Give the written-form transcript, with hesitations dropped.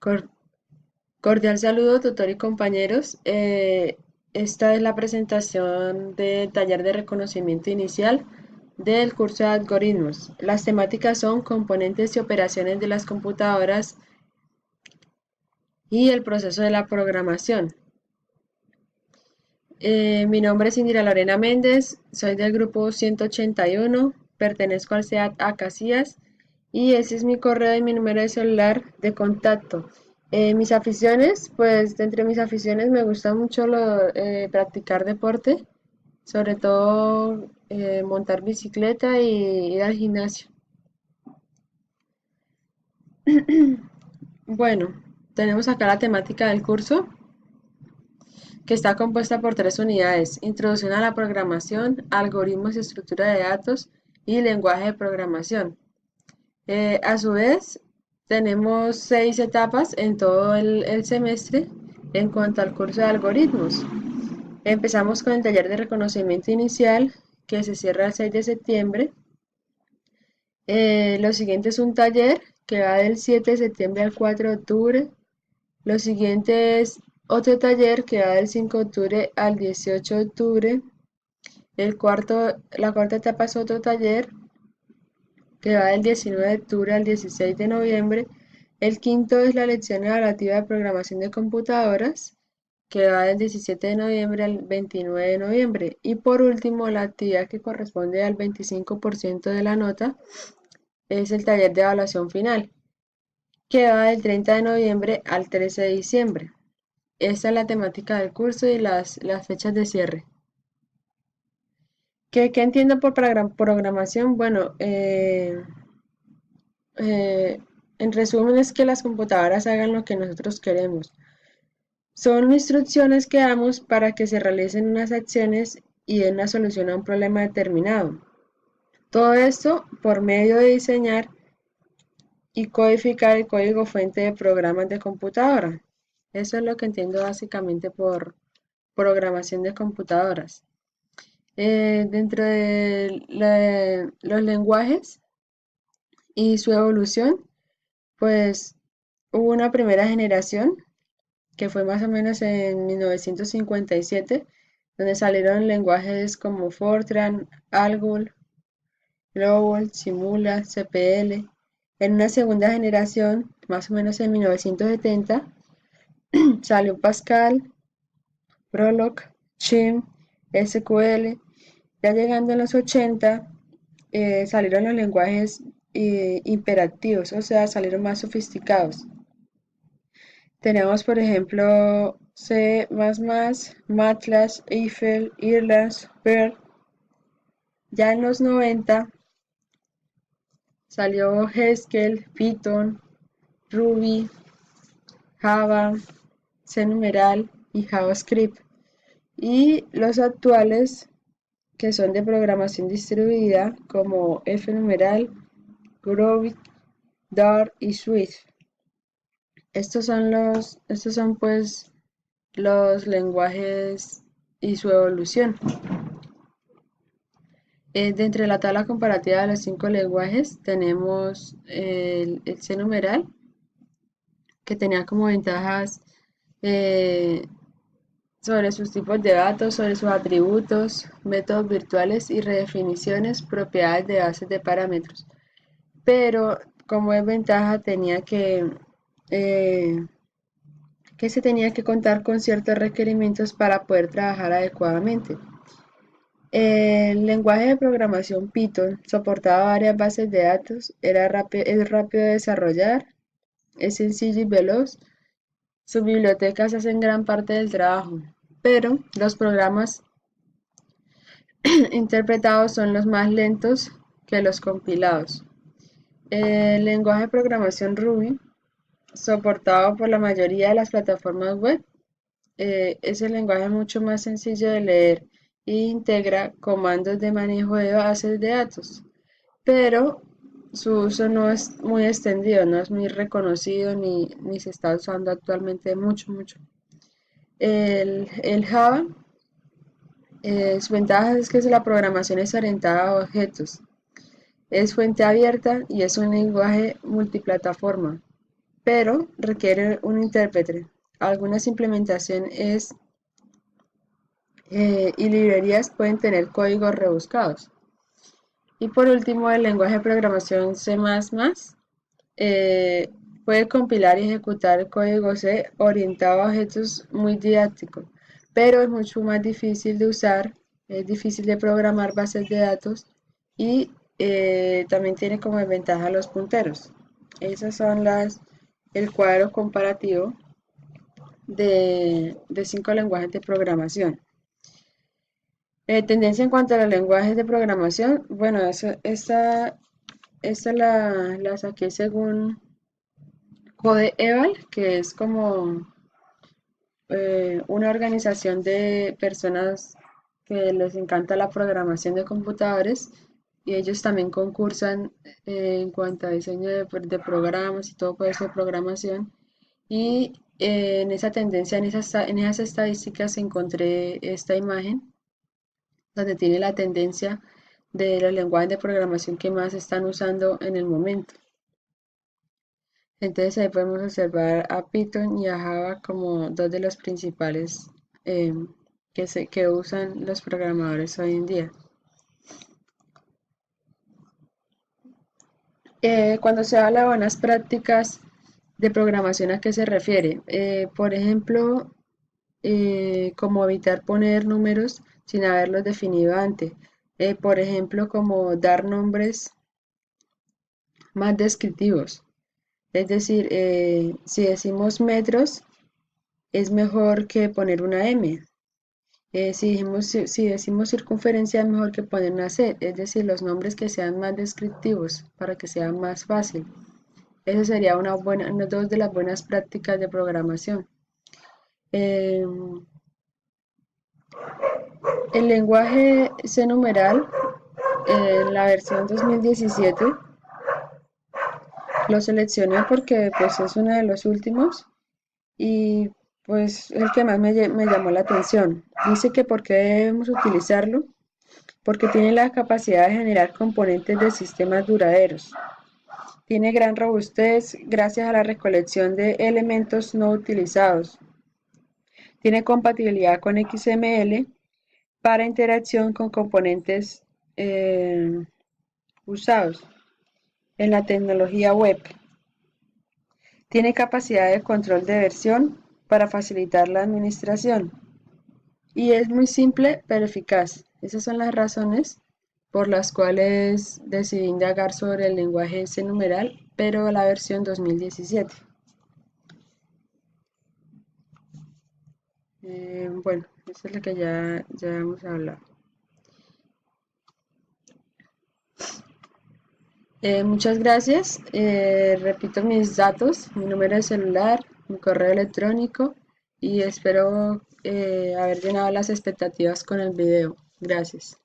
Cor- Cordial saludo, tutor y compañeros. Esta es la presentación del taller de reconocimiento inicial del curso de algoritmos. Las temáticas son componentes y operaciones de las computadoras y el proceso de la programación. Mi nombre es Indira Lorena Méndez, soy del grupo 181, pertenezco al SEAT Acacias y ese es mi correo y mi número de celular de contacto. Mis aficiones, pues entre mis aficiones me gusta mucho practicar deporte, sobre todo montar bicicleta y ir al gimnasio. Bueno, tenemos acá la temática del curso, que está compuesta por tres unidades: introducción a la programación, algoritmos y estructura de datos y lenguaje de programación. A su vez, tenemos 6 etapas en todo el semestre en cuanto al curso de algoritmos. Empezamos con el taller de reconocimiento inicial, que se cierra el 6 de septiembre. Lo siguiente es un taller que va del 7 de septiembre al 4 de octubre. Lo siguiente es otro taller que va del 5 de octubre al 18 de octubre. La cuarta etapa es otro taller que va del 19 de octubre al 16 de noviembre. El quinto es la lección evaluativa de programación de computadoras, que va del 17 de noviembre al 29 de noviembre. Y por último, la actividad que corresponde al 25% de la nota es el taller de evaluación final, que va del 30 de noviembre al 13 de diciembre. Esta es la temática del curso y las fechas de cierre. ¿Qué entiendo por programación? Bueno, eh, en resumen es que las computadoras hagan lo que nosotros queremos. Son instrucciones que damos para que se realicen unas acciones y den una solución a un problema determinado. Todo esto por medio de diseñar y codificar el código fuente de programas de computadora. Eso es lo que entiendo básicamente por programación de computadoras. Dentro de los lenguajes y su evolución, pues hubo una primera generación que fue más o menos en 1957, donde salieron lenguajes como Fortran, Algol, Lowell, Simula, CPL. En una segunda generación, más o menos en 1970, salió Pascal, Prolog, Chim, SQL. Ya llegando en los 80, salieron los lenguajes imperativos, o sea, salieron más sofisticados. Tenemos, por ejemplo, C++, MATLAB, Eiffel, Erlang, Perl. Ya en los 90 salió Haskell, Python, Ruby, Java, C#, y JavaScript. Y los actuales, que son de programación distribuida, como F#, Groovy, Dart y Swift. Estos son pues los lenguajes y su evolución. Dentro de la tabla comparativa de los 5 lenguajes tenemos el C#, que tenía como ventajas eh, sobre sus tipos de datos, sobre sus atributos, métodos virtuales y redefiniciones, propiedades de bases de parámetros. Pero como desventaja eh, que se tenía que contar con ciertos requerimientos para poder trabajar adecuadamente. El lenguaje de programación Python soportaba varias bases de datos, es rápido de desarrollar, es sencillo y veloz. Sus bibliotecas hacen gran parte del trabajo, pero los programas interpretados son los más lentos que los compilados. El lenguaje de programación Ruby, soportado por la mayoría de las plataformas web, es el lenguaje mucho más sencillo de leer e integra comandos de manejo de bases de datos, pero su uso no es muy extendido, no es muy reconocido ni se está usando actualmente mucho. El Java, su ventaja es que la programación es orientada a objetos, es fuente abierta y es un lenguaje multiplataforma. pero requiere un intérprete. Algunas implementaciones y librerías pueden tener códigos rebuscados. Y por último, el lenguaje de programación C++ eh, puede compilar y ejecutar código C orientado a objetos muy didáctico, pero es mucho más difícil de usar, es difícil de programar bases de datos y también tiene como desventaja los punteros. Esas son el cuadro comparativo de 5 lenguajes de programación. Tendencia en cuanto a los lenguajes de programación, bueno, esta la saqué según Codeval, que es como una organización de personas que les encanta la programación de computadores y ellos también concursan en cuanto a diseño de programas y todo eso de programación. Y en esa tendencia, en esas estadísticas encontré esta imagen donde tiene la tendencia de los lenguajes de programación que más están usando en el momento. Entonces ahí podemos observar a Python y a Java como dos de los principales eh, que usan los programadores hoy en día. Cuando se habla de buenas prácticas de programación, ¿a qué se refiere? Por ejemplo, como evitar poner números sin haberlos definido antes. Por ejemplo, como dar nombres más descriptivos. Es decir, si decimos metros, es mejor que poner una M. Si decimos circunferencia, es mejor que poner una C, es decir, los nombres que sean más descriptivos para que sea más fácil. Eso sería una dos de las buenas prácticas de programación. Eh, el lenguaje C numeral, en la versión 2017, lo seleccioné porque pues, es uno de los últimos y pues el que más me llamó la atención. Dice que por qué debemos utilizarlo, porque tiene la capacidad de generar componentes de sistemas duraderos. Tiene gran robustez gracias a la recolección de elementos no utilizados. Tiene compatibilidad con XML para interacción con componentes usados en la tecnología web. Tiene capacidad de control de versión para facilitar la administración. Y es muy simple pero eficaz. Esas son las razones por las cuales decidí indagar sobre el lenguaje C numeral, pero la versión 2017. Bueno, eso es lo que ya hemos hablado. Muchas gracias. Repito mis datos, mi número de celular, mi correo electrónico y espero haber llenado las expectativas con el video. Gracias.